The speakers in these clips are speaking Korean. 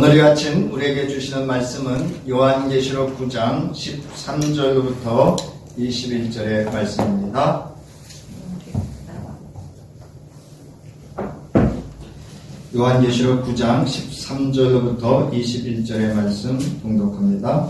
오늘 이 아침 우리에게 주시는 말씀은 요한계시록 9장 13절부터 21절의 말씀입니다. 요한계시록 9장 13절부터 21절의 말씀 봉독합니다.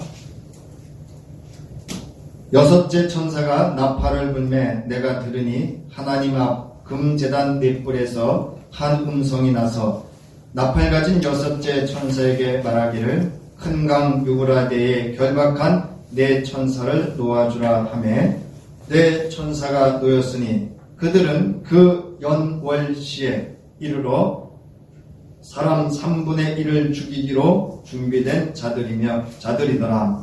여섯째 천사가 나팔을 불매 내가 들으니 하나님 앞 금제단 넷불에서 한 음성이 나서 나팔 가진 여섯째 천사에게 말하기를 큰 강 유브라데에 결박한 네 천사를 놓아주라 하매 네 천사가 놓였으니 그들은 그 연월시에 이르러 사람 3분의 1을 죽이기로 준비된 자들이더라.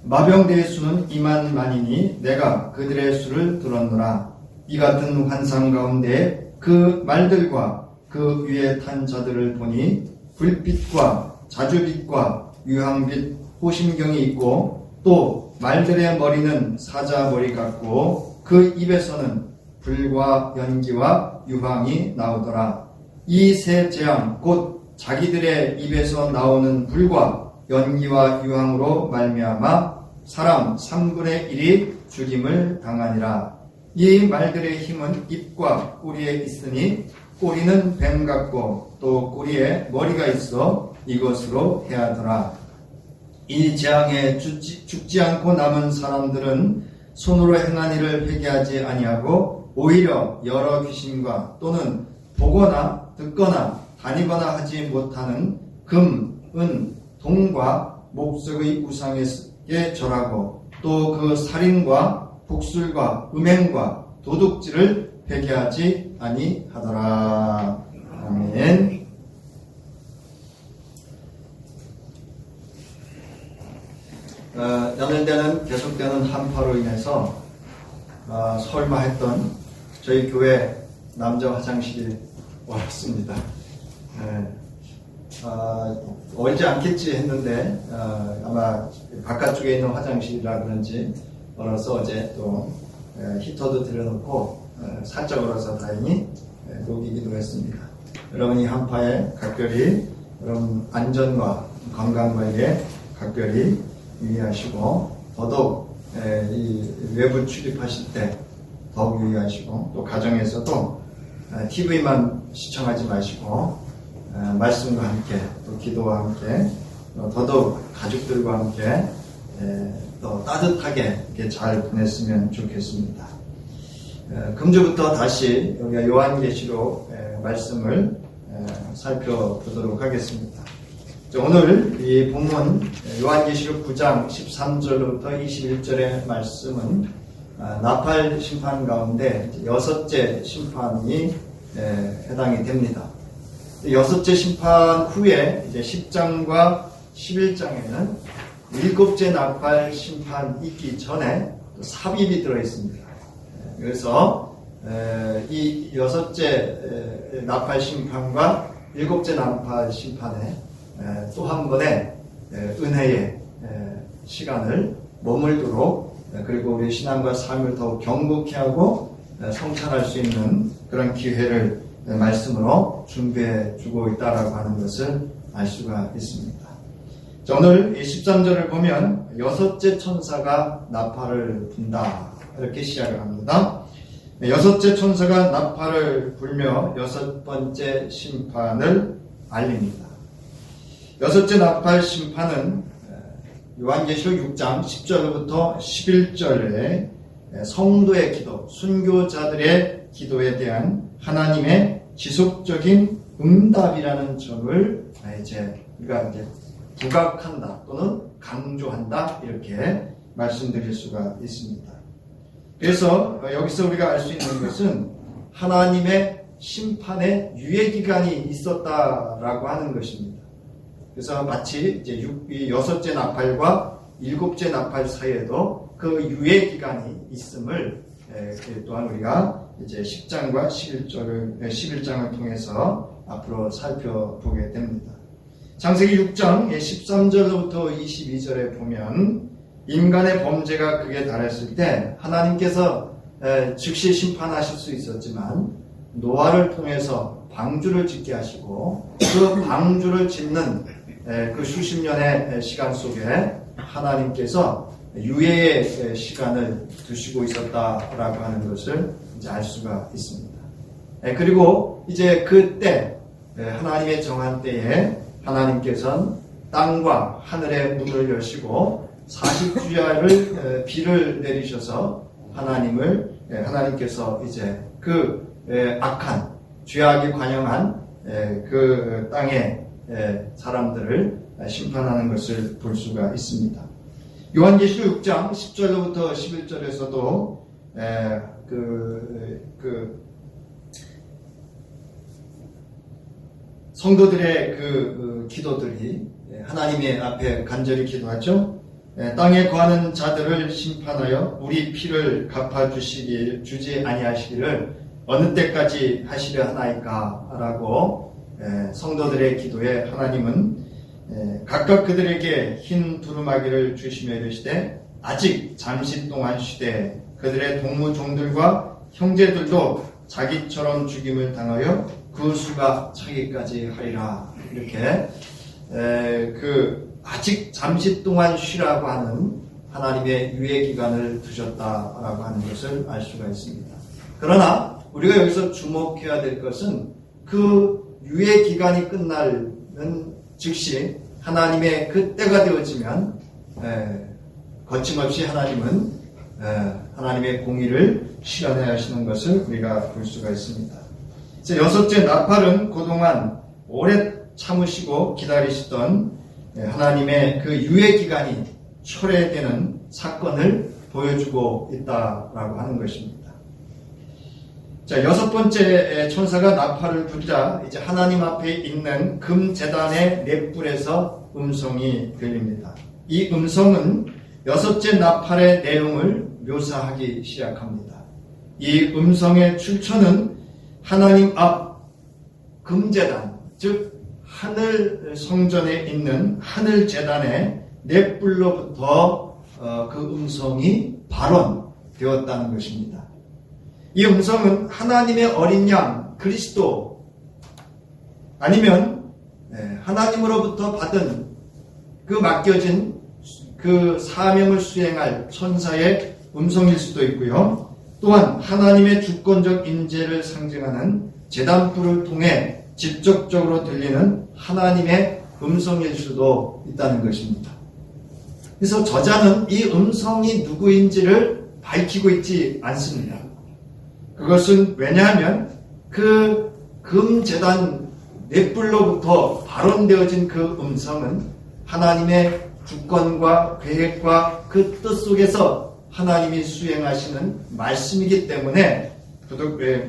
마병대의 수는 2만만이니 내가 그들의 수를 들었노라. 이 같은 환상 가운데 그 말들과 그 위에 탄 자들을 보니 불빛과 자주빛과 유황빛 호심경이 있고 또 말들의 머리는 사자 머리 같고 그 입에서는 불과 연기와 유황이 나오더라. 이 세 재앙 곧 자기들의 입에서 나오는 불과 연기와 유황으로 말미암아 사람 3분의 1이 죽임을 당하니라. 이 말들의 힘은 입과 꼬리에 있으니 꼬리는 뱀 같고 또 꼬리에 머리가 있어 이것으로 해하더라. 이 재앙에 죽지 않고 남은 사람들은 손으로 행한 일을 회개하지 아니하고 오히려 여러 귀신과 또는 보거나 듣거나 다니거나 하지 못하는 금, 은, 동과 목석의 우상에게 절하고 또 그 살인과 복술과 음행과 도둑질을 회개하지 아니하더라. 아멘. 연일대는 계속되는 한파로 인해서 설마 했던 저희 교회 남자 화장실이 얼었습니다. 얼지 않겠지 했는데 아마 바깥쪽에 있는 화장실이라 그런지 얼어서 어제 또 히터도 들여놓고 살짝 얼어서 다행히 녹이기도 했습니다. 여러분이 한파에 각별히 여러분 안전과 건강관리에 각별히 유의하시고 더더욱 이 외부 출입하실 때 더욱 유의하시고 또 가정에서도 TV만 시청하지 마시고 말씀과 함께 또 기도와 함께 더더욱 가족들과 함께 또 따뜻하게 이렇게 잘 보냈으면 좋겠습니다. 금주부터 다시 우리가 요한계시록 말씀을 살펴보도록 하겠습니다. 오늘 이 본문 요한계시록 9장 13절부터 21절의 말씀은 나팔 심판 가운데 여섯째 심판이 해당이 됩니다. 여섯째 심판 후에 이제 10장과 11장에는 일곱째 나팔 심판 있기 전에 삽입이 들어있습니다. 그래서 이 여섯째 나팔 심판과 일곱째 나팔 심판에 또 한 번의 은혜의 시간을 머물도록 그리고 우리 신앙과 삶을 더욱 경고케 하고 성찰할 수 있는 그런 기회를 말씀으로 준비해 주고 있다라고 하는 것을 알 수가 있습니다. 자, 오늘 이 13절을 보면 여섯째 천사가 나팔을 분다 이렇게 시작을 합니다. 여섯째 천사가 나팔을 불며 여섯 번째 심판을 알립니다. 여섯째 나팔 심판은 요한계시록 6장 10절부터 11절에 성도의 기도, 순교자들의 기도에 대한 하나님의 지속적인 응답이라는 점을 우리가 이제 부각한다 또는 강조한다 이렇게 말씀드릴 수가 있습니다. 그래서 여기서 우리가 알 수 있는 것은 하나님의 심판의 유예기간이 있었다라고 하는 것입니다. 그래서 마치 이제 여섯째 나팔과 일곱째 나팔 사이에도 그 유예기간이 있음을 또한 우리가 이제 10장과 11장을 통해서 앞으로 살펴보게 됩니다. 창세기 6장 13절부터 22절에 보면 인간의 범죄가 극에 달했을 때 하나님께서 즉시 심판하실 수 있었지만 노아를 통해서 방주를 짓게 하시고 그 방주를 짓는 그 수십 년의 시간 속에 하나님께서 유예의 시간을 두시고 있었다라고 하는 것을 이제 알 수가 있습니다. 그리고 이제 그때 하나님의 정한 때에 하나님께서는 땅과 하늘의 문을 여시고 40주야를 비를 내리셔서 하나님께서 이제 그 악한 죄악이 관영한 그 땅의 사람들을 심판하는 것을 볼 수가 있습니다. 요한계시록 6장 10절로부터 11절에서도 성도들의 그 기도들이 하나님의 앞에 간절히 기도하죠. 땅에 거하는 자들을 심판하여 우리 피를 주지 아니하시기를 어느 때까지 하시려 하나이까 라고 성도들의 기도에 하나님은 각각 그들에게 흰 두루마기를 주시며 이르시되 아직 잠시 동안 쉬되 그들의 동무종들과 형제들도 자기처럼 죽임을 당하여 그 수가 차기까지 하리라. 이렇게 아직 잠시 동안 쉬라고 하는 하나님의 유예 기간을 두셨다라고 하는 것을 알 수가 있습니다. 그러나 우리가 여기서 주목해야 될 것은 그 유예 기간이 끝나는 즉시 하나님의 그 때가 되어지면 거침없이 하나님은 하나님의 공의를 실현해야 하시는 것을 우리가 볼 수가 있습니다. 여섯째, 나팔은 그동안 오래 참으시고 기다리시던 하나님의 그 유예 기간이 철회되는 사건을 보여주고 있다라고 하는 것입니다. 자, 여섯 번째 천사가 나팔을 불자 이제 하나님 앞에 있는 금제단의 넷불에서 음성이 들립니다. 이 음성은 여섯째 나팔의 내용을 묘사하기 시작합니다. 이 음성의 출처는 하나님 앞 금제단, 즉 하늘 성전에 있는 하늘 제단의 넷불로부터 그 음성이 발언되었다는 것입니다. 이 음성은 하나님의 어린 양 그리스도 아니면 하나님으로부터 받은 그 맡겨진 그 사명을 수행할 천사의 음성일 수도 있고요. 또한 하나님의 주권적 인재를 상징하는 제단불을 통해 직접적으로 들리는 하나님의 음성일 수도 있다는 것입니다. 그래서 저자는 이 음성이 누구인지를 밝히고 있지 않습니다. 그것은 왜냐하면 그 금제단 넷불로부터 발언되어진 그 음성은 하나님의 주권과 계획과 그 뜻 속에서 하나님이 수행하시는 말씀이기 때문에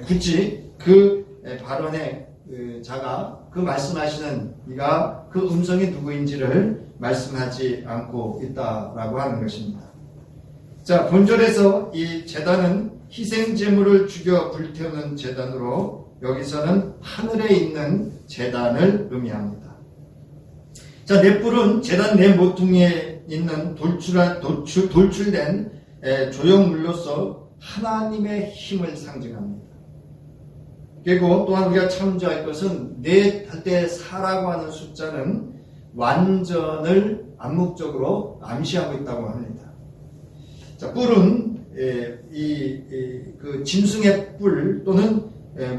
굳이 그 발언의 자가 그 말씀하시는 이가 그 음성이 누구인지를 말씀하지 않고 있다라고 하는 것입니다. 자, 본절에서 이 제단은 희생 제물을 죽여 불태우는 제단으로 여기서는 하늘에 있는 제단을 의미합니다. 자, 넷불은 제단 네 모퉁이에 있는 돌출된 조형물로서 하나님의 힘을 상징합니다. 그리고 또한 우리가 참조할 것은 넷 할 때 4라고 하는 숫자는 완전을 암묵적으로 암시하고 있다고 합니다. 자, 뿔은 그 짐승의 뿔 또는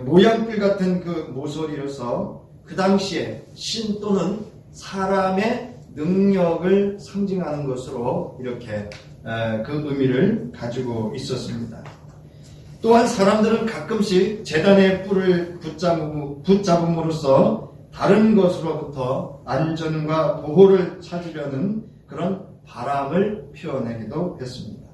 모양뿔 같은 그 모서리로서 그 당시에 신 또는 사람의 능력을 상징하는 것으로 이렇게 그 의미를 가지고 있었습니다. 또한 사람들은 가끔씩 제단의 뿔을 붙잡음으로써 다른 것으로부터 안전과 보호를 찾으려는 그런 바람을 표현하기도 했습니다.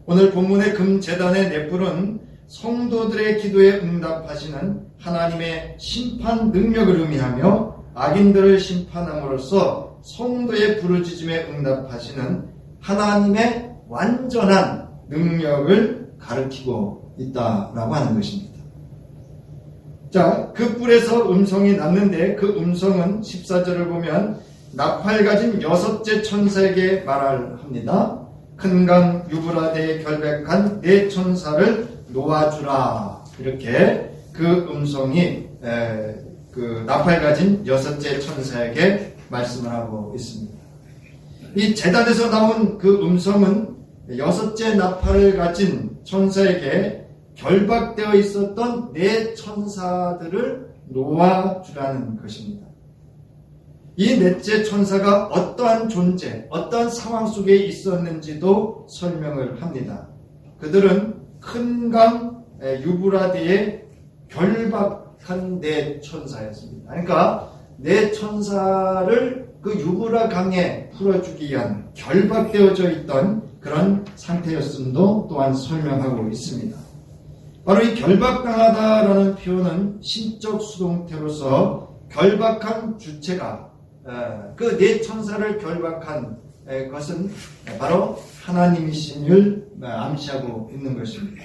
오늘 본문의 금제단의 넷불은 성도들의 기도에 응답하시는 하나님의 심판 능력을 의미하며 악인들을 심판함으로써 성도의 부르짖음에 응답하시는 하나님의 완전한 능력을 가리키고 있다라고 하는 것입니다. 자, 그 뿔에서 음성이 났는데 그 음성은 14절을 보면 나팔 가진 여섯째 천사에게 말합니다. 큰 강 유브라데에 결백한 네 천사를 놓아주라. 이렇게 그 음성이 그 나팔 가진 여섯째 천사에게 말씀을 하고 있습니다. 이 제단에서 나온 그 음성은 여섯째 나팔을 가진 천사에게 결박되어 있었던 네 천사들을 놓아주라는 것입니다. 이 넷째 천사가 어떠한 존재, 어떠한 상황 속에 있었는지도 설명을 합니다. 그들은 큰 강 유브라데에 결박한 네 천사였습니다. 그러니까 네 천사를 그 유브라 강에 풀어주기 위한 결박되어져 있던 그런 상태였음도 또한 설명하고 있습니다. 바로 이 결박당하다라는 표현은 신적 수동태로서 결박한 주체가 그 네 천사를 결박한 것은 바로 하나님이심을 암시하고 있는 것입니다.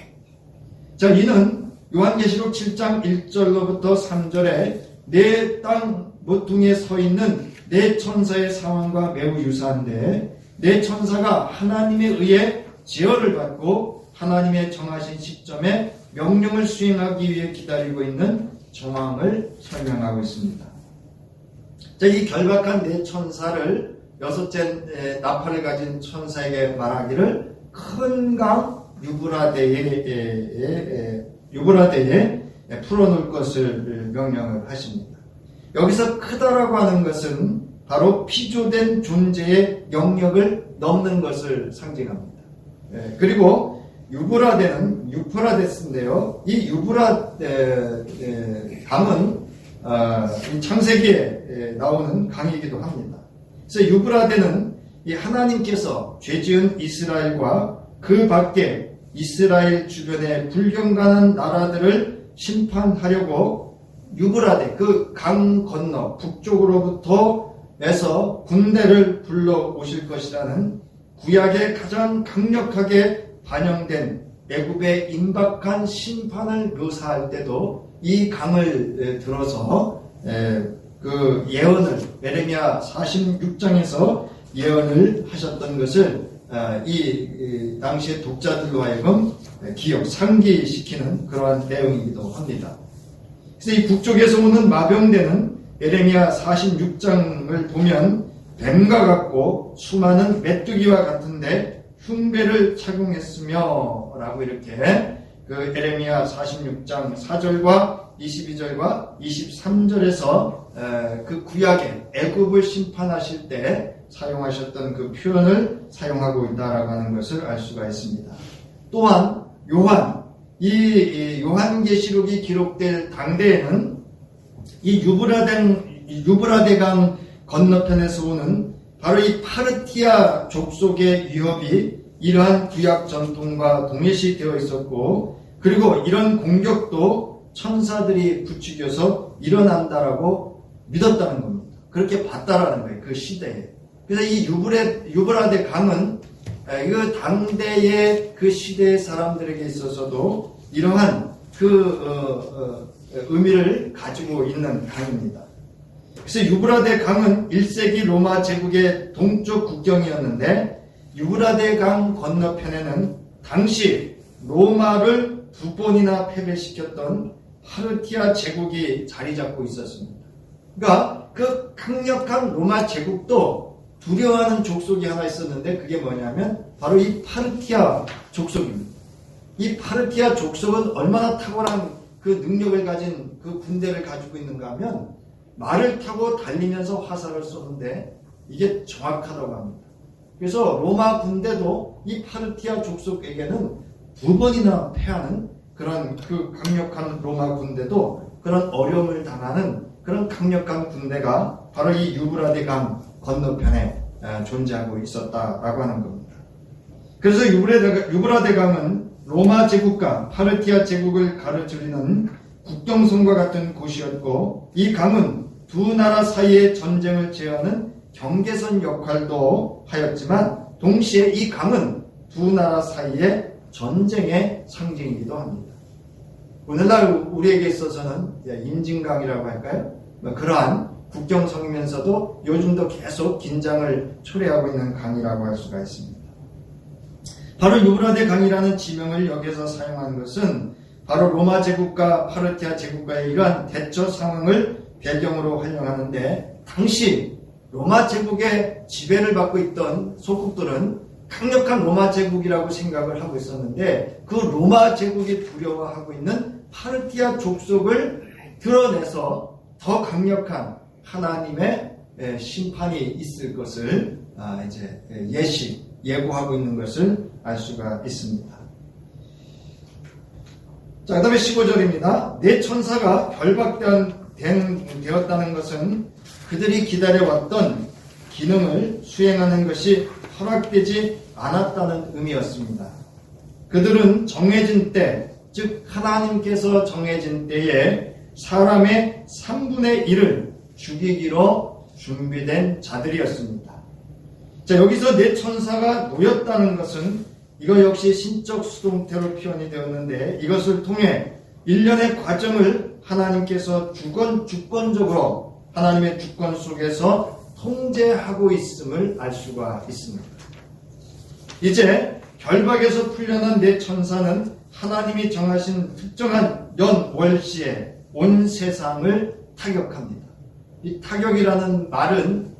자, 이는 요한계시록 7장 1절로부터 3절에 네 땅 모퉁이에 서 있는 네 천사의 상황과 매우 유사한데, 네 천사가 하나님에 의해 제어를 받고 하나님의 정하신 시점에 명령을 수행하기 위해 기다리고 있는 정황을 설명하고 있습니다. 자, 이 결박한 네 천사를 여섯째 나팔을 가진 천사에게 말하기를 큰 강 유브라데에 풀어놓을 것을 명령을 하십니다. 여기서 크다라고 하는 것은 바로 피조된 존재의 영역을 넘는 것을 상징합니다. 그리고 유브라데는 유프라데스인데요. 이 강은 창세기에 나오는 강이기도 합니다. 그래서 유브라데는 이 하나님께서 죄지은 이스라엘과 그 밖에 이스라엘 주변의 불경건한 나라들을 심판하려고 유브라데 그 강 건너 북쪽으로부터 에서 군대를 불러 오실 것이라는 구약에 가장 강력하게 반영된 애굽의 임박한 심판을 묘사할 때도 이 강을 들어서 그 예언을 예레미야 46장에서 예언을 하셨던 것을 이 당시의 독자들로 하여금 상기시키는 그러한 내용이기도 합니다. 그래서 이 북쪽에서 오는 마병대는 예레미야 46장을 보면 뱀과 같고 수많은 메뚜기와 같은데 흉배를 착용했으며 라고 이렇게 그 예레미야 46장 4절과 22절과 23절에서 그 구약의 애굽을 심판하실 때 사용하셨던 그 표현을 사용하고 있다라고 하는 것을 알 수가 있습니다. 또한 이 요한계시록이 기록될 당대에는 이 유브라데강 건너편에서 오는 바로 이 파르티아 족속의 위협이 이러한 구약 전통과 동일시되어 있었고, 그리고 이런 공격도 천사들이 부추겨서 일어난다라고 믿었다는 겁니다. 그렇게 봤다라는 거예요, 그 시대에. 그래서 이 유브라데 강은 그 당대의 그 시대의 사람들에게 있어서도 이러한 의미를 가지고 있는 강입니다. 그래서 유브라데 강은 1세기 로마 제국의 동쪽 국경이었는데, 유브라데 강 건너편에는 당시 로마를 2번이나 패배시켰던 파르티아 제국이 자리 잡고 있었습니다. 그러니까 그 강력한 로마 제국도 두려워하는 족속이 하나 있었는데, 그게 뭐냐면 바로 이 파르티아 족속입니다. 이 파르티아 족속은 얼마나 탁월한 그 능력을 가진 그 군대를 가지고 있는가 하면, 말을 타고 달리면서 화살을 쏘는데 이게 정확하다고 합니다. 그래서 로마 군대도 이 파르티아 족속에게는 2번이나 패하는 그런 그 강력한 로마 군대도 그런 어려움을 당하는 그런 강력한 군대가 바로 이 유브라데 강 건너편에 존재하고 있었다라고 하는 겁니다. 그래서 유브라데 강은 로마 제국과 파르티아 제국을 가로지르는 국경선과 같은 곳이었고, 이 강은 두 나라 사이의 전쟁을 제어하는 경계선 역할도 하였지만, 동시에 이 강은 두 나라 사이의 전쟁의 상징이기도 합니다. 오늘날 우리에게 있어서는 임진강이라고 할까요? 그러한 국경선이면서도 요즘도 계속 긴장을 초래하고 있는 강이라고 할 수가 있습니다. 바로 유브라데 강이라는 지명을 여기서 사용한 것은 바로 로마 제국과 파르티아 제국과의 이러한 대처 상황을 배경으로 활용하는데, 당시 로마 제국의 지배를 받고 있던 소국들은 강력한 로마 제국이라고 생각을 하고 있었는데, 그 로마 제국이 두려워하고 있는 파르티아 족속을 드러내서 더 강력한 하나님의 심판이 있을 것을 이제 예고하고 있는 것을 알 수가 있습니다. 자, 그 다음에 15절입니다. 내 천사가 결박되었다는 것은 그들이 기다려왔던 기능을 수행하는 것이 허락되지 않았다는 의미였습니다. 그들은 정해진 때, 즉 하나님께서 정해진 때에 사람의 3분의 1을 죽이기로 준비된 자들이었습니다. 자, 여기서 내 천사가 놓였다는 것은 이거 역시 신적 수동태로 표현이 되었는데, 이것을 통해 일련의 과정을 하나님께서 주권적으로 하나님의 주권 속에서 통제하고 있음을 알 수가 있습니다. 이제 결박에서 풀려난 내 천사는 하나님이 정하신 특정한 연월시에 온 세상을 타격합니다. 이 타격이라는 말은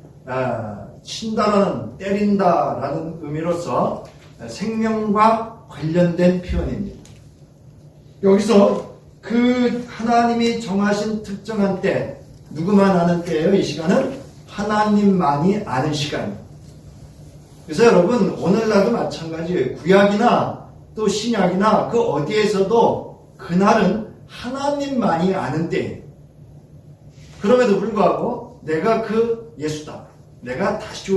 친다라는, 때린다라는 의미로서 생명과 관련된 표현입니다. 여기서 그 하나님이 정하신 특정한 때, 누구만 아는 때예요? 이 시간은 하나님만이 아는 시간입니다. 그래서 여러분, 오늘날도 마찬가지예요. 구약이나 또 신약이나 그 어디에서도 그날은 하나님만이 아는 때예요. 그럼에도 불구하고 내가 그 예수다, 내가 다시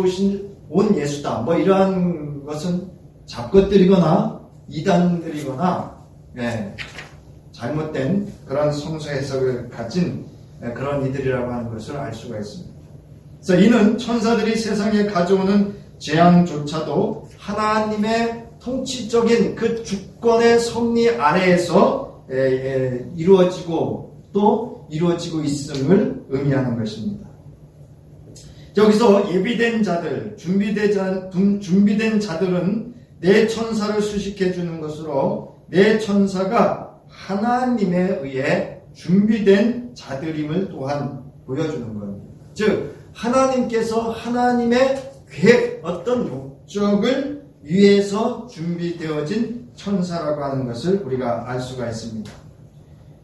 온 예수다, 뭐 이러한 것은 잡것들이거나 이단들이거나 잘못된 그런 성서 해석을 가진 그런 이들이라고 하는 것을 알 수가 있습니다. 그래서 이는 천사들이 세상에 가져오는 재앙조차도 하나님의 통치적인 그 주권의 섭리 아래에서 이루어지고 또 이루어지고 있음을 의미하는 것입니다. 여기서 예비된 자들, 준비된 자들은 내 천사를 수식해 주는 것으로 내 천사가 하나님에 의해 준비된 자들임을 또한 보여주는 겁니다. 즉 하나님께서 하나님의 계획, 어떤 목적을 위해서 준비되어진 천사라고 하는 것을 우리가 알 수가 있습니다.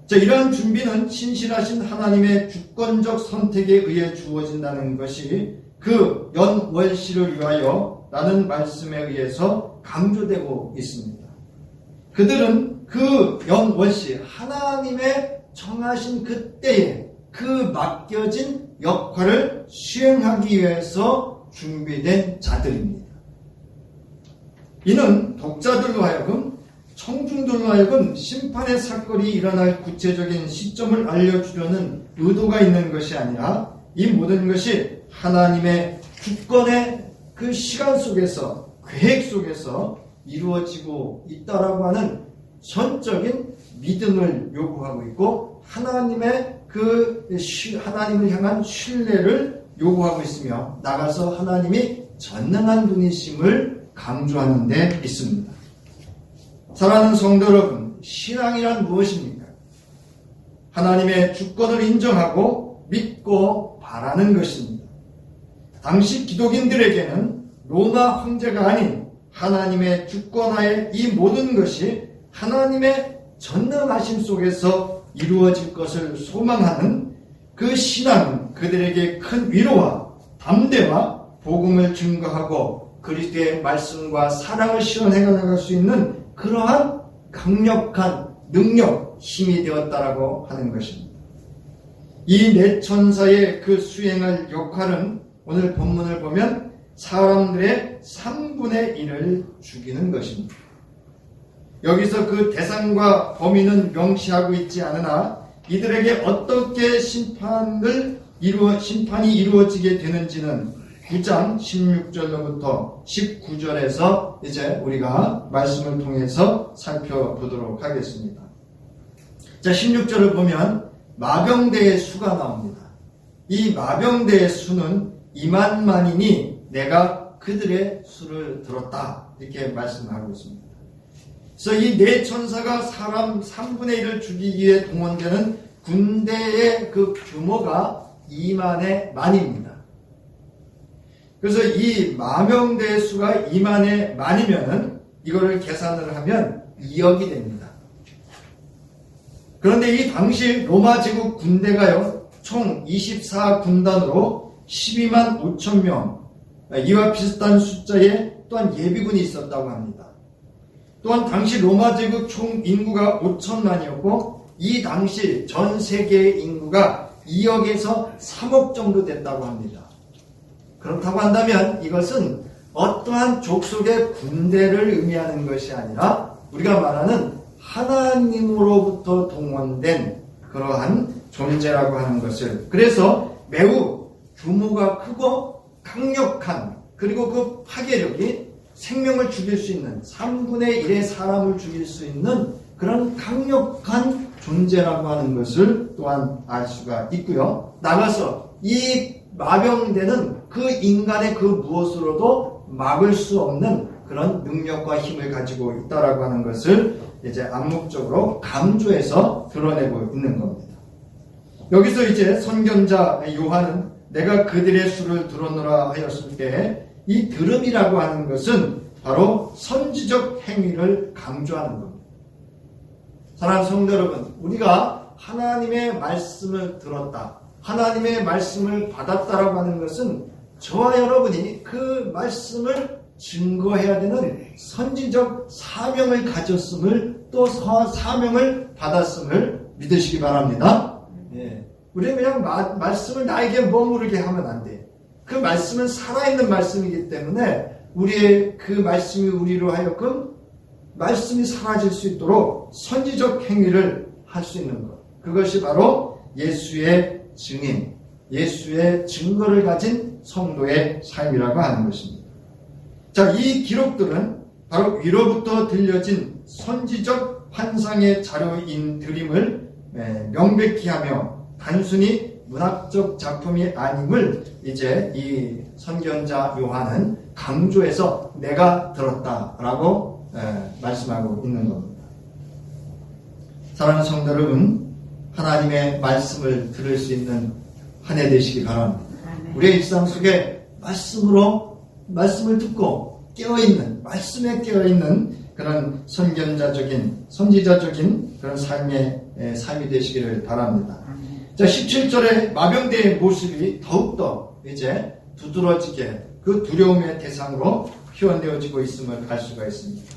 자, 이러한 준비는 신실하신 하나님의 주권적 선택에 의해 주어진다는 것이 그 연월시를 위하여 라는 말씀에 의해서 강조되고 있습니다. 그들은 그 연월시, 하나님의 정하신 그때에 그 맡겨진 역할을 수행하기 위해서 준비된 자들입니다. 이는 독자들로 하여금, 청중들로 하여금 심판의 사건이 일어날 구체적인 시점을 알려주려는 의도가 있는 것이 아니라 이 모든 것이 하나님의 주권의 그 시간 속에서, 계획 속에서 이루어지고 있다라고 하는 전적인 믿음을 요구하고 있고, 하나님의 하나님을 향한 신뢰를 요구하고 있으며, 나가서 하나님이 전능한 분이심을 강조하는 데 있습니다. 사랑하는 성도 여러분, 신앙이란 무엇입니까? 하나님의 주권을 인정하고 믿고 바라는 것입니다. 당시 기독인들에게는 로마 황제가 아닌 하나님의 주권하에 이 모든 것이 하나님의 전능하심 속에서 이루어질 것을 소망하는 그 신앙은 그들에게 큰 위로와 담대와 복음을 증거하고 그리스도의 말씀과 사랑을 실현해 나갈 수 있는 그러한 강력한 능력, 힘이 되었다라고 하는 것입니다. 이 네 천사의 그 수행할 역할은 오늘 본문을 보면 사람들의 3분의 1을 죽이는 것입니다. 여기서 그 대상과 범위는 명시하고 있지 않으나 이들에게 어떻게 심판이 이루어지게 되는지는 9장 16절로부터 19절에서 이제 우리가 말씀을 통해서 살펴보도록 하겠습니다. 자, 16절을 보면 마병대의 수가 나옵니다. 이 마병대의 수는 2만만이니 내가 그들의 수를 들었다, 이렇게 말씀하고 있습니다. 그래서 이 네 천사가 사람 3분의 1을 죽이기 위해 동원되는 군대의 그 규모가 2만의 만입니다. 그래서 이 마병대의 수가 2만의 만이면은 이거를 계산을 하면 2억이 됩니다. 그런데 이 당시 로마 제국 군대가요, 총 24군단으로 12만 5천 명, 이와 비슷한 숫자의 또한 예비군이 있었다고 합니다. 또한 당시 로마 제국 총 인구가 5천만이었고 이 당시 전 세계의 인구가 2억에서 3억 정도 됐다고 합니다. 그렇다고 한다면 이것은 어떠한 족속의 군대를 의미하는 것이 아니라 우리가 말하는 하나님으로부터 동원된 그러한 존재라고 하는 것을, 그래서 매우 규모가 크고 강력한, 그리고 그 파괴력이 생명을 죽일 수 있는 3분의 1의 사람을 죽일 수 있는 그런 강력한 존재라고 하는 것을 또한 알 수가 있고요. 나가서 이 마병대는 그 인간의 그 무엇으로도 막을 수 없는 그런 능력과 힘을 가지고 있다라고 하는 것을 이제 암묵적으로 강조해서 드러내고 있는 겁니다. 여기서 이제 선견자 요한은 내가 그들의 수를 들었노라 하였을 때 이 들음이라고 하는 것은 바로 선지적 행위를 강조하는 겁니다. 사랑하는 성도 여러분, 우리가 하나님의 말씀을 들었다, 하나님의 말씀을 받았다라고 하는 것은 저와 여러분이 그 말씀을 증거해야 되는 선지적 사명을 가졌음을, 또 사명을 받았음을 믿으시기 바랍니다. 예. 우리는 그냥 말씀을 나에게 머무르게 하면 안 돼. 그 말씀은 살아있는 말씀이기 때문에 우리의 그 말씀이 우리로 하여금 말씀이 사라질 수 있도록 선지적 행위를 할 수 있는 것. 그것이 바로 예수의 증인, 예수의 증거를 가진 성도의 삶이라고 하는 것입니다. 자, 이 기록들은 바로 위로부터 들려진 선지적 환상의 자료인 드림을 명백히 하며 단순히 문학적 작품이 아님을 이제 이 선견자 요한은 강조해서 내가 들었다라고 말씀하고 있는 겁니다. 사랑하는 성도 여러분, 하나님의 말씀을 들을 수 있는 한 해 되시기 바랍니다. 우리의 일상 속에 말씀을 듣고 깨어있는, 말씀에 깨어있는 그런 선지자적인 그런 삶이 되시기를 바랍니다. 자, 17절에 마병대의 모습이 더욱더 이제 두드러지게 그 두려움의 대상으로 표현되어지고 있음을 알 수가 있습니다.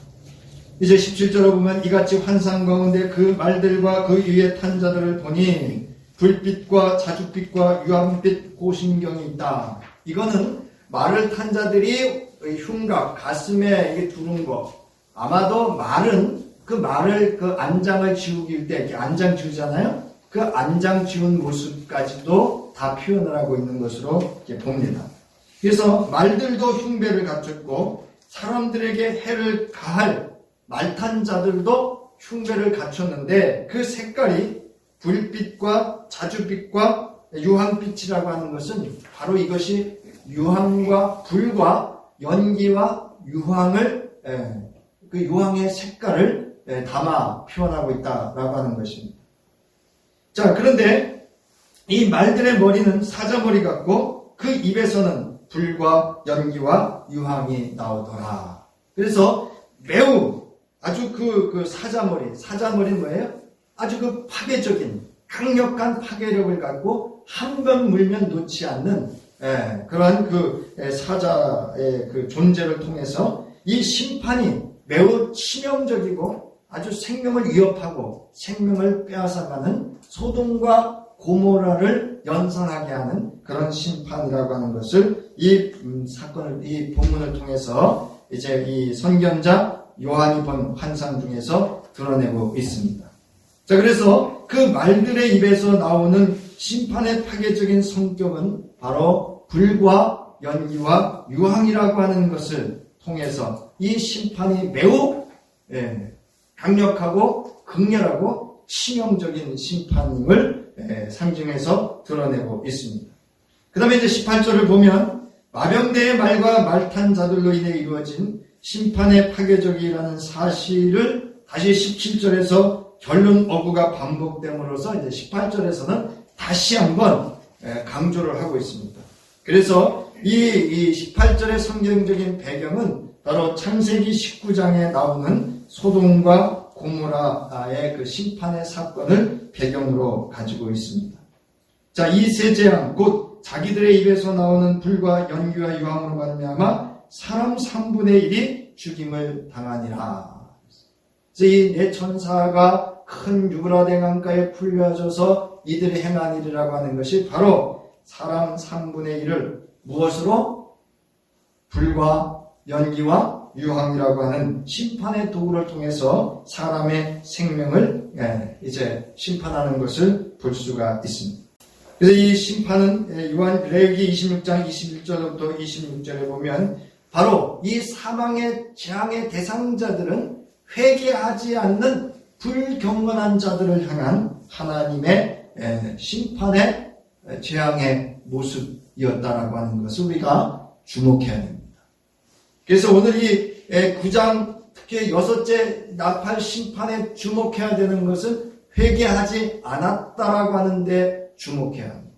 이제 17절에 보면 이같이 환상 가운데 그 말들과 그 위에 탄 자들을 보니 불빛과 자줏빛과 유황빛 고신경이 있다. 이거는 말을 탄 자들이 흉곽, 가슴에 이게 두른 거. 아마도 말은 그 말을 그 안장을 지우길 때 이렇게 안장 지우잖아요. 그 안장 지운 모습까지도 다 표현을 하고 있는 것으로 이렇게 봅니다. 그래서 말들도 흉배를 갖췄고 사람들에게 해를 가할 말탄 자들도 흉배를 갖췄는데 그 색깔이 불빛과 자줏빛과 유황빛이라고 하는 것은 바로 이것이 유황과 불과 연기와 유황을 그 유황의 색깔을 담아 표현하고 있다라고 하는 것입니다. 자, 그런데 이 말들의 머리는 사자머리 같고 그 입에서는 불과 연기와 유황이 나오더라. 그래서 매우 아주 그 사자머리는 뭐예요? 아주 그 파괴적인 강력한 파괴력을 갖고 한 번 물면 놓지 않는 그러한 그 사자의 그 존재를 통해서 이 심판이 매우 치명적이고 아주 생명을 위협하고 생명을 빼앗아가는 소돔과 고모라를 연상하게 하는 그런 심판이라고 하는 것을 이 본문을 통해서 이제 이 선견자 요한이 본 환상 중에서 드러내고 있습니다. 자, 그래서 그 말들의 입에서 나오는 심판의 파괴적인 성격은 바로 불과 연기와 유황이라고 하는 것을 통해서 이 심판이 매우 강력하고 극렬하고 치명적인 심판임을 상징해서 드러내고 있습니다. 그 다음에 이제 18절을 보면 마병대의 말과 말탄 자들로 인해 이루어진 심판의 파괴적이라는 사실을 다시 17절에서 결론 어구가 반복됨으로써 이제 18절에서는 다시 한번 강조를 하고 있습니다. 그래서 이 18절의 성경적인 배경은 바로 창세기 19장에 나오는 소돔과 고모라의 그 심판의 사건을 배경으로 가지고 있습니다. 자, 이 세 재앙, 곧 자기들의 입에서 나오는 불과 연기와 유황으로 말미암아 사람 3분의 1이 죽임을 당하니라. 이 네 천사가 큰 유브라데 강가에 풀려져서 이들이 행한 일이라고 하는 것이 바로 사람 3분의 1을 무엇으로? 불과 연기와 유황이라고 하는 심판의 도구를 통해서 사람의 생명을 이제 심판하는 것을 볼 수가 있습니다. 그래서 이 심판은 요한 레위기 26장 21절부터 26절에 보면 바로 이 사망의 재앙의 대상자들은 회개하지 않는 불경건한 자들을 향한 하나님의 심판의 재앙의 모습이었다라고 하는 것을 우리가 주목해야 됩니다. 그래서 오늘 이 9장 특히 6째 나팔 심판에 주목해야 되는 것은 회개하지 않았다라고 하는데 주목해야 합니다.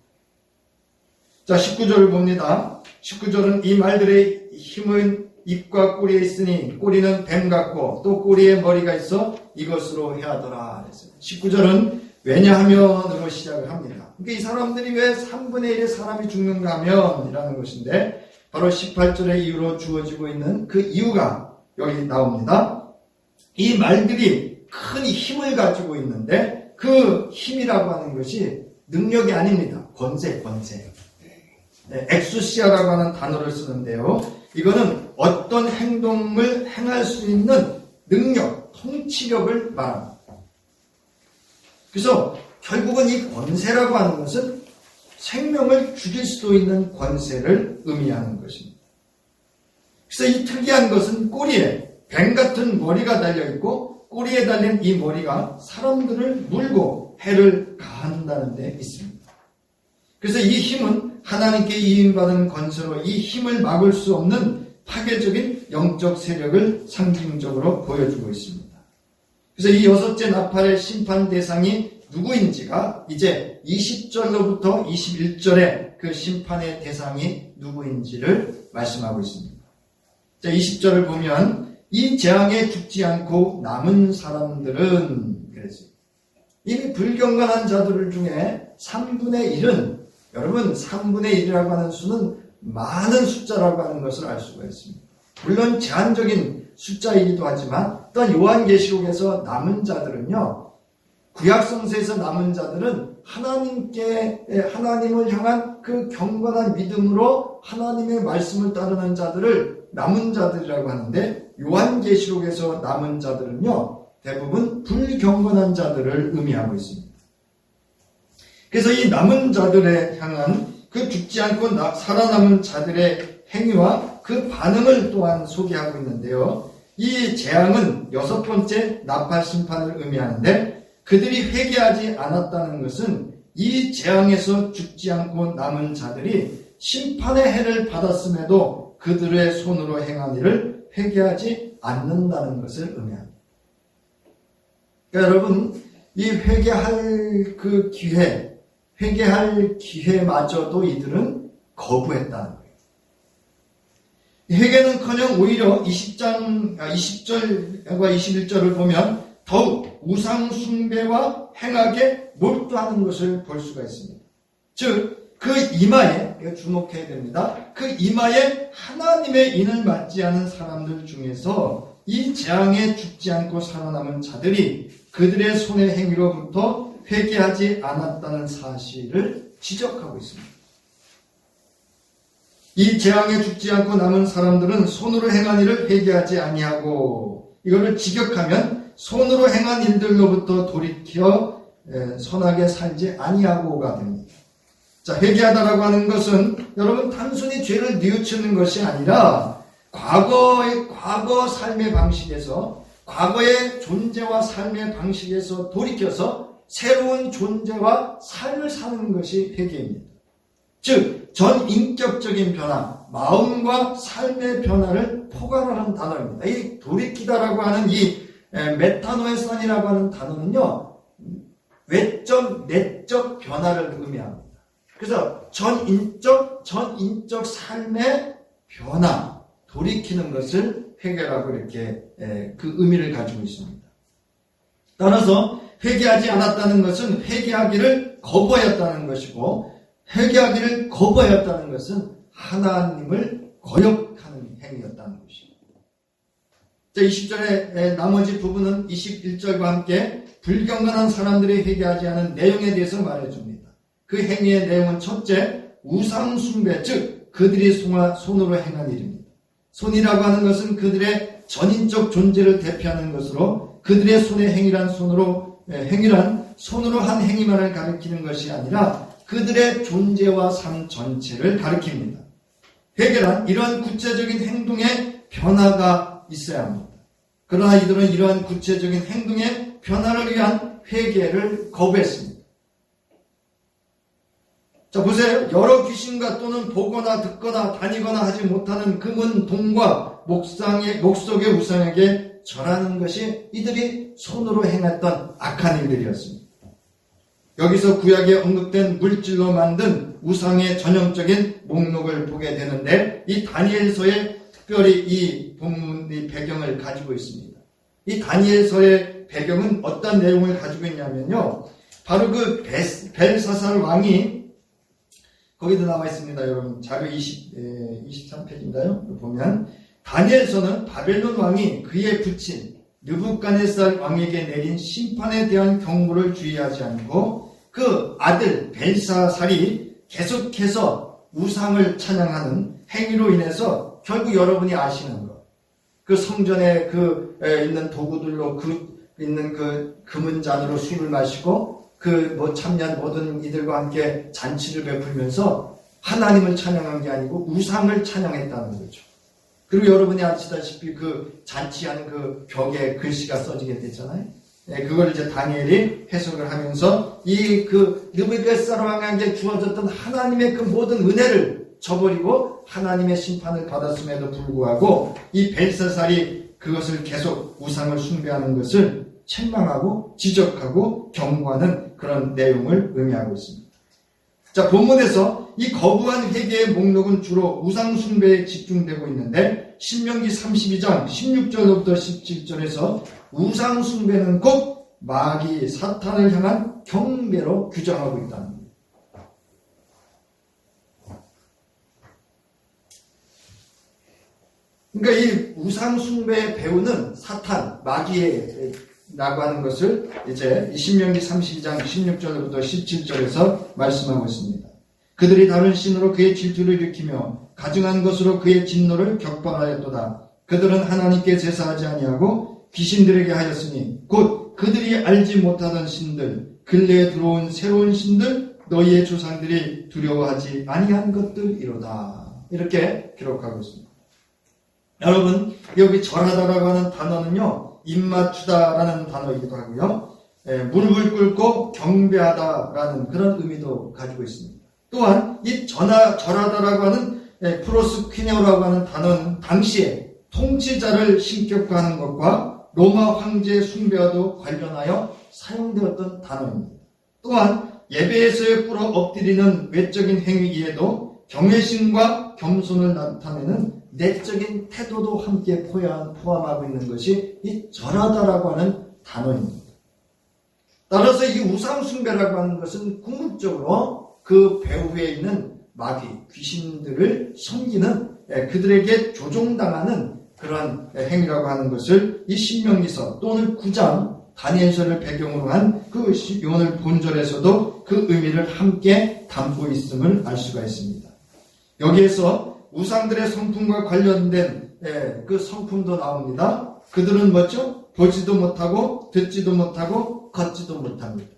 자, 19절을 봅니다. 19절은 이 말들의 힘은 입과 꼬리에 있으니 꼬리는 뱀 같고 또 꼬리에 머리가 있어 이것으로 해하더라. 19절은 왜냐하면으로 시작을 합니다. 그러니까 이 사람들이 왜 3분의 1의 사람이 죽는가 하면 이라는 것인데 바로 18절의 이유로 주어지고 있는 그 이유가 여기 나옵니다. 이 말들이 큰 힘을 가지고 있는데 그 힘이라고 하는 것이 능력이 아닙니다. 권세. 엑수시아라고 하는 단어를 쓰는데요. 이거는 어떤 행동을 행할 수 있는 능력, 통치력을 말합니다. 그래서 결국은 이 권세라고 하는 것은 생명을 죽일 수도 있는 권세를 의미하는 것입니다. 그래서 이 특이한 것은 꼬리에 뱀 같은 머리가 달려있고 꼬리에 달린 이 머리가 사람들을 물고 해를 가한다는 데 있습니다. 그래서 이 힘은 하나님께 이임받은 권세로 이 힘을 막을 수 없는 파괴적인 영적 세력을 상징적으로 보여주고 있습니다. 그래서 이 6째 나팔의 심판 대상이 누구인지가 이제 20절로부터 21절에 그 심판의 대상이 누구인지를 말씀하고 있습니다. 자, 20절을 보면 이 재앙에 죽지 않고 남은 사람들은 그랬어요. 이미 불경건한 자들 중에 3분의 1은 여러분 3분의 1이라고 하는 수는 많은 숫자라고 하는 것을 알 수가 있습니다. 물론 제한적인 숫자이기도 하지만 또한 요한계시록에서 남은 자들은요. 구약성서에서 남은 자들은 하나님을 향한 그 경건한 믿음으로 하나님의 말씀을 따르는 자들을 남은 자들이라고 하는데 요한계시록에서 남은 자들은요. 대부분 불경건한 자들을 의미하고 있습니다. 그래서 이 남은 자들에 향한 그 죽지 않고 살아남은 자들의 행위와 그 반응을 또한 소개하고 있는데요. 이 재앙은 6번째 나팔 심판을 의미하는데 그들이 회개하지 않았다는 것은 이 재앙에서 죽지 않고 남은 자들이 심판의 해를 받았음에도 그들의 손으로 행한 일을 회개하지 않는다는 것을 의미합니다. 그러니까 여러분, 이 회개할 그 기회, 회개할 기회마저도 이들은 거부했다는 거예요. 회개는커녕 오히려 20절과 21절을 보면 더욱 우상 숭배와 행악에 몰두하는 것을 볼 수가 있습니다. 즉, 그 이마에, 주목해야 됩니다. 그 이마에 하나님의 인을 맞지 않은 사람들 중에서 이 재앙에 죽지 않고 살아남은 자들이 그들의 손의 행위로부터 회개하지 않았다는 사실을 지적하고 있습니다. 이 재앙에 죽지 않고 남은 사람들은 손으로 행한 일을 회개하지 아니하고 이거를 직역하면 손으로 행한 일들로부터 돌이켜 선하게 살지 아니하고가 됩니다. 자, 회개하다라고 하는 것은 여러분 단순히 죄를 뉘우치는 것이 아니라 과거 삶의 방식에서 과거의 존재와 삶의 방식에서 돌이켜서 새로운 존재와 삶을 사는 것이 회개입니다. 즉, 전 인격적인 변화, 마음과 삶의 변화를 포괄하는 단어입니다. 이 돌이키다라고 하는 이 메타노에산이라고 하는 단어는요, 외적, 내적 변화를 의미합니다. 그래서 전인적 삶의 변화, 돌이키는 것을 회개라고 이렇게 그 의미를 가지고 있습니다. 따라서 회개하지 않았다는 것은 회개하기를 거부하였다는 것이고, 회개하기를 거부하였다는 것은 하나님을 거역하는 행위였다는 것입니다. 20절의 나머지 부분은 21절과 함께 불경건한 사람들이 회개하지 않은 내용에 대해서 말해줍니다. 그 행위의 내용은 첫째, 우상숭배, 즉 그들이 손으로 행한 일입니다. 손이라고 하는 것은 그들의 전인적 존재를 대표하는 것으로, 그들의 손의 행위란 손으로 한 행위만을 가리키는 것이 아니라 그들의 존재와 삶 전체를 가리킵니다. 회개란 이러한 구체적인 행동의 변화가 있어야 합니다. 그러나 이들은 이러한 구체적인 행동의 변화를 위한 회개를 거부했습니다. 자, 보세요. 여러 귀신과 또는 보거나 듣거나 다니거나 하지 못하는 금은 동과 목석의 우상에게 절하는 것이 이들이 손으로 행했던 악한 일들이었습니다. 여기서 구약에 언급된 물질로 만든 우상의 전형적인 목록을 보게 되는데, 이 다니엘서에 특별히 이 본문의 배경을 가지고 있습니다. 이 다니엘서의 배경은 어떤 내용을 가지고 있냐면요, 바로 그 벨사살 왕이, 거기도 나와 있습니다. 여러분 자료 23페이지인가요? 보면 다니엘서는 바벨론 왕이 그의 부친 느부갓네살 왕에게 내린 심판에 대한 경고를 주의하지 않고 그 아들 벨사살이 계속해서 우상을 찬양하는 행위로 인해서 결국 여러분이 아시는 것, 그 성전에 있는 도구들로 있는 그 금은 잔으로 술을 마시고 참여한 모든 이들과 함께 잔치를 베풀면서 하나님을 찬양한 게 아니고 우상을 찬양했다는 거죠. 그리고 여러분이 아시다시피 그 잔치하는 그 벽에 글씨가 써지게 됐잖아요. 그걸 이제 다니엘이 해석을 하면서 느부갓네살 왕에게 주어졌던 하나님의 그 모든 은혜를 저버리고 하나님의 심판을 받았음에도 불구하고 이 벨사살이 그것을 계속 우상을 숭배하는 것을 책망하고 지적하고 경고하는 그런 내용을 의미하고 있습니다. 자, 본문에서 이 거부한 회개의 목록은 주로 우상 숭배에 집중되고 있는데, 신명기 32장 16절부터 17절에서 우상 숭배는 곧 마귀 사탄을 향한 경배로 규정하고 있다는 겁니다. 그러니까 이 우상 숭배의 배후는 사탄, 마귀라고 하는 것을 이제 신명기 32장 16절부터 17절에서 말씀하고 있습니다. 그들이 다른 신으로 그의 질투를 일으키며 가증한 것으로 그의 진노를 격발하였도다. 그들은 하나님께 제사하지 아니하고 귀신들에게 하였으니 곧 그들이 알지 못하던 신들, 근래에 들어온 새로운 신들, 너희의 조상들이 두려워하지 아니한 것들이로다. 이렇게 기록하고 있습니다. 여러분, 여기 절하다라고 하는 단어는요, 입맞추다라는 단어이기도 하고요, 무릎을 꿇고 경배하다라는 그런 의미도 가지고 있습니다. 또한 이 절하다라고 하는 프로스퀴네오라고 하는 단어는 당시에 통치자를 신격화하는 것과 로마 황제 숭배와도 관련하여 사용되었던 단어입니다. 또한 예배에서의 꿇어 엎드리는 외적인 행위에도 경외심과 겸손을 나타내는 내적인 태도도 함께 포함하고 있는 것이 이 절하다라고 하는 단어입니다. 따라서 이 우상숭배라고 하는 것은 궁극적으로 그 배후에 있는 마귀, 귀신들을 섬기는, 그들에게 조종당하는 그런 행위라고 하는 것을 이 신명기서 또는 9장 다니엘서를 배경으로 한 그 오늘 본절에서도 그 의미를 함께 담고 있음을 알 수가 있습니다. 여기에서 우상들의 성품과 관련된 그 성품도 나옵니다. 그들은 뭐죠? 보지도 못하고 듣지도 못하고 걷지도 못합니다.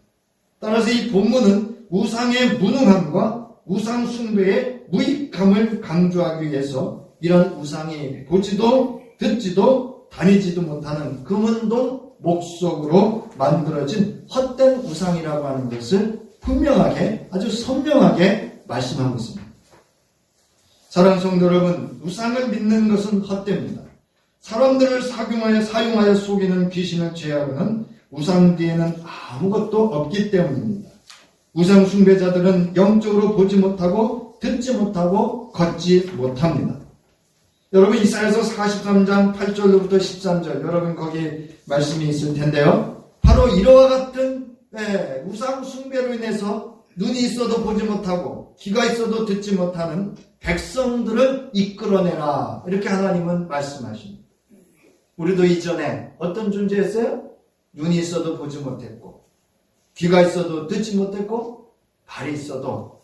따라서 이 본문은 우상의 무능함과 우상 숭배의 무익함을 강조하기 위해서 이런 우상이 보지도 듣지도 다니지도 못하는 금은동 목석으로 만들어진 헛된 우상이라고 하는 것을 분명하게, 아주 선명하게 말씀하고 있습니다. 사랑하는 성도 여러분, 우상을 믿는 것은 헛됩니다. 사람들을 사용하여 속이는 귀신을 제하고는 우상 뒤에는 아무것도 없기 때문입니다. 우상 숭배자들은 영적으로 보지 못하고 듣지 못하고 걷지 못합니다. 여러분 이사야서 43장 8절로부터 13절 여러분 거기 말씀이 있을 텐데요. 바로 이와 같은 우상 숭배로 인해서 눈이 있어도 보지 못하고 귀가 있어도 듣지 못하는 백성들을 이끌어내라 이렇게 하나님은 말씀하십니다. 우리도 이전에 어떤 존재였어요? 눈이 있어도 보지 못했고 귀가 있어도 듣지 못했고 발이 있어도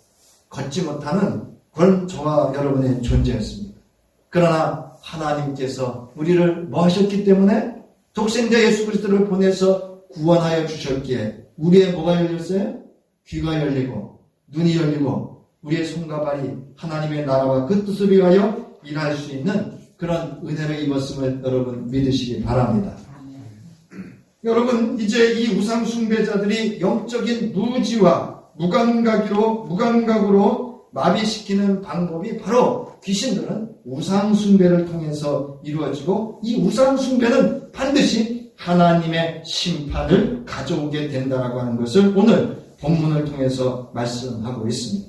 걷지 못하는 그런 저와 여러분의 존재였습니다. 그러나 하나님께서 우리를 뭐 하셨기 때문에 독생자 예수 그리스도를 보내서 구원하여 주셨기에 우리의 뭐가 열렸어요? 귀가 열리고 눈이 열리고 우리의 손과 발이 하나님의 나라와 그 뜻을 위하여 일할 수 있는 그런 은혜를 입었음을 여러분 믿으시기 바랍니다. 여러분 이제 이 우상 숭배자들이 영적인 무지와 무감각으로 마비시키는 방법이 바로 귀신들은 우상 숭배를 통해서 이루어지고 이 우상 숭배는 반드시 하나님의 심판을 가져오게 된다라고 하는 것을 오늘 본문을 통해서 말씀하고 있습니다.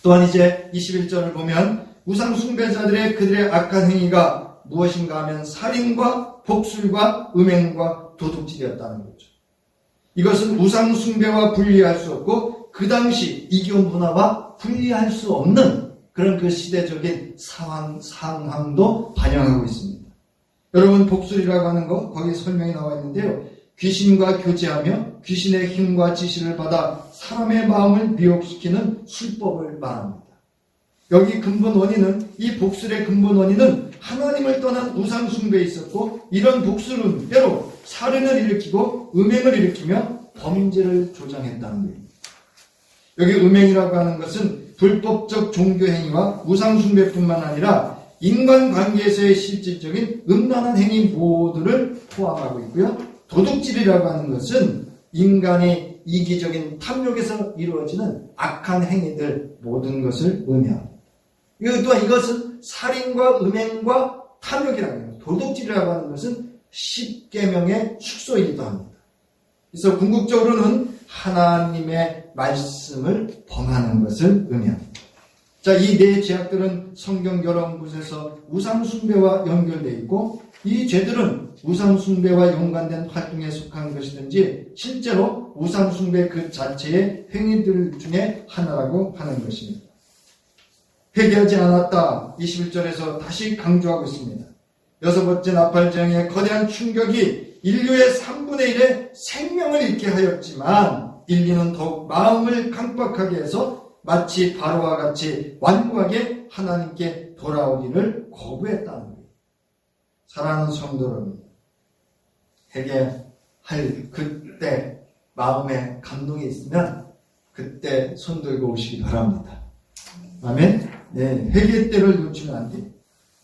또한 이제 21절을 보면 우상 숭배자들의 그들의 악한 행위가 무엇인가 하면 살인과 복술과 음행과 도둑질이었다는 거죠. 이것은 우상 숭배와 분리할 수 없고 그 당시 이교 문화와 분리할 수 없는 그런 그 시대적인 상황도 반영하고 있습니다. 여러분 복술이라고 하는 거 거기 설명이 나와 있는데요. 귀신과 교제하며 귀신의 힘과 지시를 받아 사람의 마음을 미혹시키는 술법을 말합니다. 여기 근본 원인은 이 복술의 근본 원인은 하나님을 떠난 우상 숭배에 있었고 이런 복술은 때로 살인을 일으키고 음행을 일으키며 범죄를 조장했다는 거예요. 여기 음행이라고 하는 것은 불법적 종교 행위와 우상 숭배뿐만 아니라 인간관계에서의 실질적인 음란한 행위 모두를 포함하고 있고요. 도둑질이라고 하는 것은 인간의 이기적인 탐욕에서 이루어지는 악한 행위들 모든 것을 의미합니다. 또한 이것은 살인과 음행과 탐욕이라고 해요. 도둑질이라고 하는 것은 십계명의 축소이기도 합니다. 그래서 궁극적으로는 하나님의 말씀을 범하는 것을 의미합니다. 자, 이 네 죄악들은 성경 여러 곳에서 우상 숭배와 연결되어 있고 이 죄들은 우상 숭배와 연관된 활동에 속한 것이든지 실제로 우상 숭배 그 자체의 행위들 중에 하나라고 하는 것입니다. 회개하지 않았다. 21절에서 다시 강조하고 있습니다. 여섯 번째 나팔장의 거대한 충격이 인류의 3분의 1의 생명을 잃게 하였지만 인류는 더욱 마음을 강박하게 해서 마치 바로와 같이 완고하게 하나님께 돌아오기를 거부했다는 거예요. 사랑하는 성도 여러분, 회개할 그때 마음에 감동이 있으면 그때 손들고 오시기 바랍니다. 아멘? 네, 회개 때를 놓치면 안 돼요.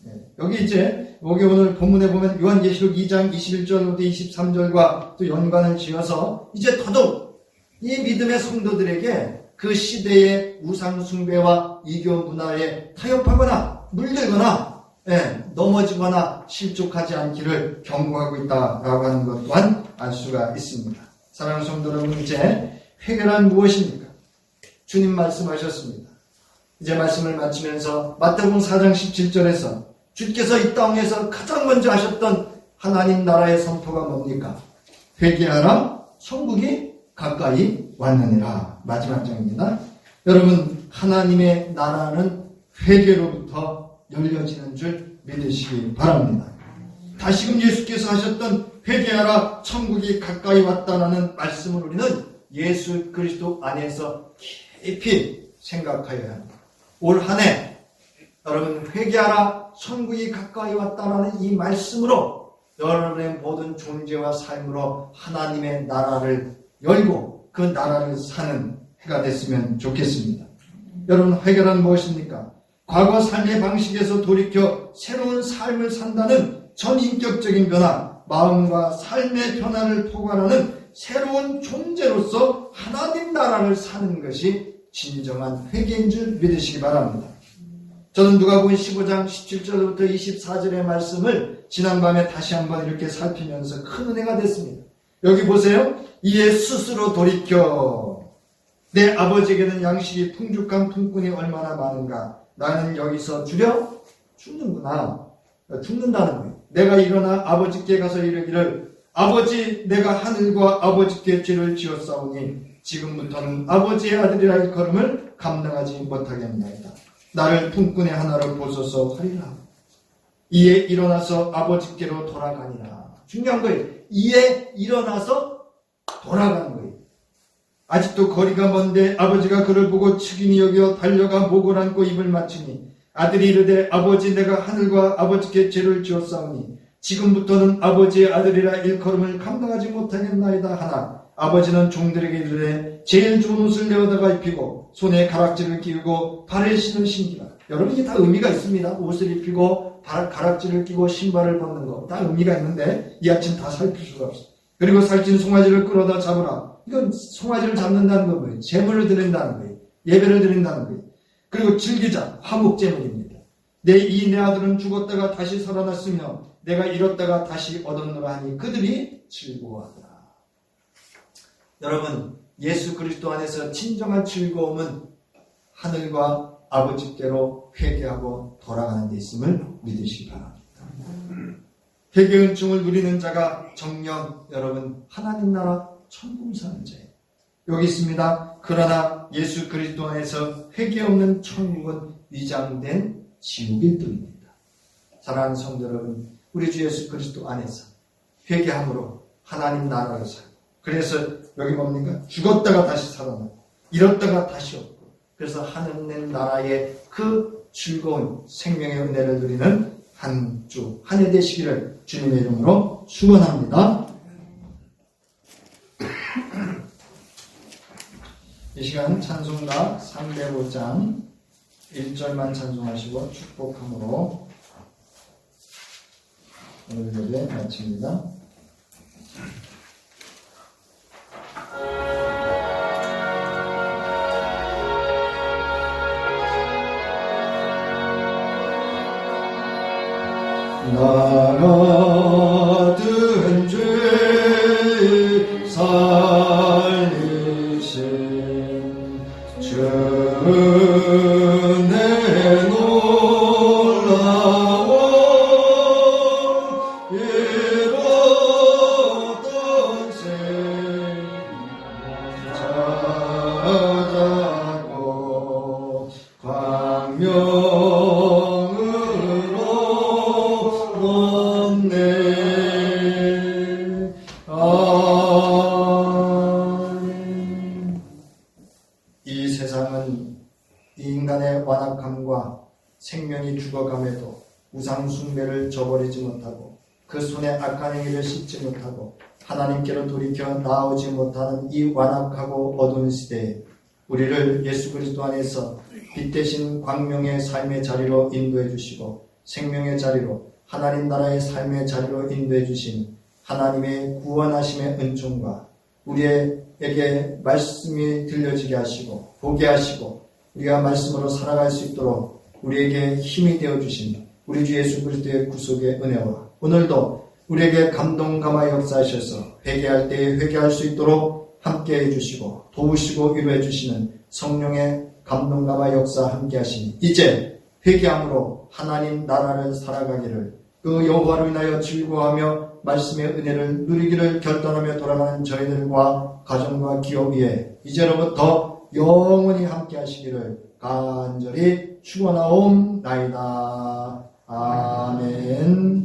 네, 여기 오늘 본문에 보면 요한계시록 2장 21절부터 23절과 또 연관을 지어서 이제 더더욱 이 믿음의 성도들에게 그 시대의 우상 숭배와 이교 문화에 타협하거나 물들거나 넘어지거나 실족하지 않기를 경고하고 있다라고 하는 것 또한 알 수가 있습니다. 사랑하는 성도 여러분, 이제 회개란 무엇입니까? 주님 말씀하셨습니다. 이제 말씀을 마치면서 마태복음 4장 17절에서 주께서 이 땅에서 가장 먼저 하셨던 하나님 나라의 선포가 뭡니까? 회개하라, 천국이 가까이 왔느니라. 마지막 장입니다. 여러분, 하나님의 나라는 회개로부터 열려지는 줄 믿으시기 바랍니다. 다시금 예수께서 하셨던 회개하라, 천국이 가까이 왔다라는 말씀을 우리는 예수 그리스도 안에서 깊이 생각하여야 합니다. 올 한 해 여러분 회개하라, 천국이 가까이 왔다라는 이 말씀으로 여러분의 모든 존재와 삶으로 하나님의 나라를 열고 그 나라를 사는 해가 됐으면 좋겠습니다. 여러분, 회개란 무엇입니까? 과거 삶의 방식에서 돌이켜 새로운 삶을 산다는 전인격적인 변화, 마음과 삶의 변화를 포괄하는 새로운 존재로서 하나님 나라를 사는 것이 진정한 회개인 줄 믿으시기 바랍니다. 저는 누가복음 15장 17절부터 24절의 말씀을 지난밤에 다시 한번 이렇게 살피면서 큰 은혜가 됐습니다. 여기 보세요. 이에 스스로 돌이켜 내 아버지에게는 양식이 풍족한 품꾼이 얼마나 많은가. 나는 여기서 주려 죽는구나. 죽는다는 거예요. 내가 일어나 아버지께 가서 이르기를 아버지 내가 하늘과 아버지께 죄를 지었사오니 지금부터는 아버지의 아들이라 일컬음을 감당하지 못하겠나이다. 나를 품꾼의 하나로 보소서 하리라. 이에 일어나서 아버지께로 돌아가니라. 중요한 거예요. 이에 일어나서 돌아가는 거예요. 아직도 거리가 먼데 아버지가 그를 보고 측은히 여겨 달려가 목을 안고 입을 맞추니 아들이 이르되 아버지 내가 하늘과 아버지께 죄를 지었사오니 지금부터는 아버지의 아들이라 일컬음을 감당하지 못하겠나이다 하나 아버지는 종들에게 이르되 제일 좋은 옷을 내어다가 입히고 손에 가락지를 끼우고 발에 신을 신기라. 여러분 이게 다 의미가 있습니다. 옷을 입히고 가락지를 끼고 신발을 벗는 거 다 의미가 있는데 이 아침 다 살필 수가 없어. 그리고 살찐 송아지를 끌어다 잡으라. 이건 송아지를 잡는다는 건 뭐예요? 제물을 드린다는 거예요. 예배를 드린다는 거예요. 그리고 즐기자. 화목제물입니다. 내 아들은 죽었다가 다시 살아났으며 내가 잃었다가 다시 얻었노라 하니 그들이 즐거워하더라. 여러분 예수 그리스도 안에서 진정한 즐거움은 하늘과 아버지께로 회개하고 돌아가는 데 있음을 믿으시기 바랍니다. 회개의 은총을 누리는 자가 정녕 여러분 하나님 나라 천국 사는 자예요. 여기 있습니다. 그러나 예수 그리스도 안에서 회개 없는 천국은 위장된 지옥일 뿐입니다. 사랑하는 성도 여러분, 우리 주 예수 그리스도 안에서 회개함으로 하나님 나라를 살고, 그래서 여기 뭡니까? 죽었다가 다시 살아나고 잃었다가 다시 얻고, 그래서 하나님 나라의 그 즐거운 생명의 은혜를 누리는 한 주 한 해 되시기를 주님의 이름으로 축원합니다. 이 시간 찬송가 305장 1절만 찬송하시고 축복함으로 오늘 예배 마칩니다. 나 같은 죄 살리신 주 은혜 놀라워 잃었던 생 찾아고 광명으로 없네. 이 세상은 이 인간의 완악함과 생명이 죽어감에도 우상 숭배를 저버리지 못하고 그 손에 악한 행위를 씻지 못하고 하나님께로 돌이켜 나오지 못하는 이 완악하고 어두운 시대에 우리를 예수 그리스도 안에서 빛 대신 광명의 삶의 자리로 인도해 주시고 생명의 자리로 하나님 나라의 삶의 자리로 인도해 주신 하나님의 구원하심의 은총과 우리에게 말씀이 들려지게 하시고 보게 하시고 우리가 말씀으로 살아갈 수 있도록 우리에게 힘이 되어 주신 우리 주 예수 그리스도의 구속의 은혜와 오늘도 우리에게 감동감화 역사하셔서 회개할 때에 회개할 수 있도록 함께 해주시고 도우시고 위로해 주시는 성령의 감동감화 역사 함께 하시니 이제 회개함으로 하나님 나라를 살아가기를 그 여호와로 인하여 즐거워하며 말씀의 은혜를 누리기를 결단하며 돌아가는 저희들과 가정과 기업 위에 이제로부터 영원히 함께 하시기를 간절히 축원하옵나이다. 아멘.